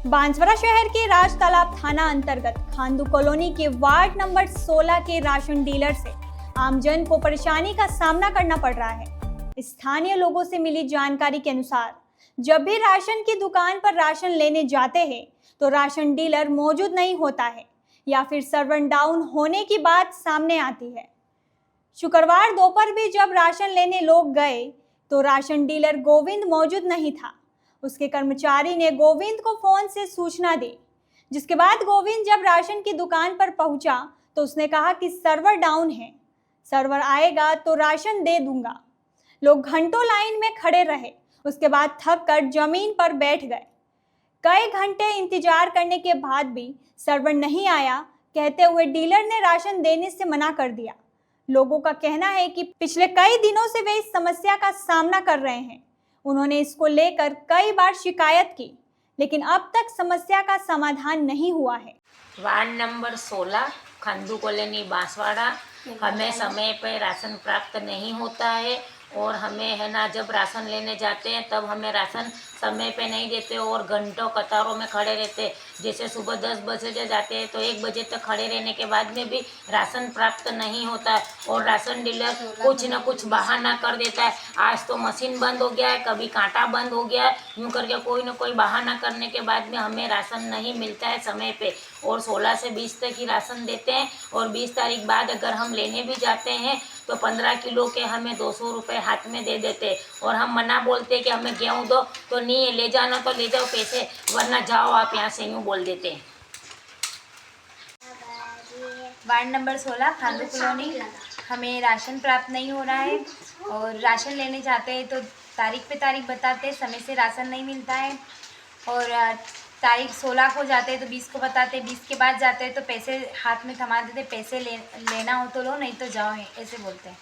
बांसवाड़ा शहर के राज तालाब थाना अंतर्गत खांदू कॉलोनी के वार्ड नंबर 16 के राशन डीलर से आमजन को परेशानी का सामना करना पड़ रहा है। स्थानीय लोगों से मिली जानकारी के अनुसार जब भी राशन की दुकान पर राशन लेने जाते हैं तो राशन डीलर मौजूद नहीं होता है या फिर सर्वर डाउन होने की बात सामने आती है। शुक्रवार दोपहर भी जब राशन लेने लोग गए तो राशन डीलर गोविंद मौजूद नहीं था। उसके कर्मचारी ने गोविंद को फोन से सूचना दी, जिसके बाद गोविंद जब राशन की दुकान पर पहुंचा तो उसने कहा कि सर्वर डाउन है, सर्वर आएगा तो राशन दे दूंगा। लोग घंटों लाइन में खड़े रहे, उसके बाद थक कर जमीन पर बैठ गए। कई घंटे इंतजार करने के बाद भी सर्वर नहीं आया कहते हुए डीलर ने राशन देने से मना कर दिया। लोगों का कहना है कि पिछले कई दिनों से वे इस समस्या का सामना कर रहे हैं। उन्होंने इसको लेकर कई बार शिकायत की, लेकिन अब तक समस्या का समाधान नहीं हुआ है। Ward number 16 Khandu colony Banswara, हमें समय पर राशन प्राप्त नहीं होता है और हमें है ना जब राशन लेने जाते हैं तब हमें राशन समय पे नहीं देते और घंटों कतारों में खड़े रहते। जैसे सुबह 10 बजे जाते हैं तो 1 बजे तक खड़े रहने के बाद में भी राशन प्राप्त नहीं होता है और राशन डीलर कुछ न कुछ बहाना कर देता है। आज तो मशीन बंद हो गया है, कभी कांटा बंद हो गया है, यूँ करके कोई न कोई बहाना करने के बाद में हमें राशन नहीं मिलता है समय पे। और 16 से 20 तक ही राशन देते हैं और 20 तारीख बाद अगर हम लेने भी जाते हैं तो 15 किलो के हमें 200 रुपये हाथ में दे देते और हम मना बोलते कि हमें गेहूँ दो, तो नहीं है, ले जाना तो ले जाओ पैसे, वरना जाओ आप यहाँ से, यूँ बोल देते हैं। वार्ड नंबर 16 खांदू कॉलोनी, हमें राशन प्राप्त नहीं हो रहा है और राशन लेने जाते हैं तो तारीख पे तारीख बताते हैं, समय से राशन नहीं मिलता है और तारीख 16 को जाते हैं तो 20 को बताते हैं, 20 के बाद जाते हैं तो पैसे हाथ में थमा देते, पैसे लेना हो तो लो नहीं तो जाओ, ऐसे बोलते हैं।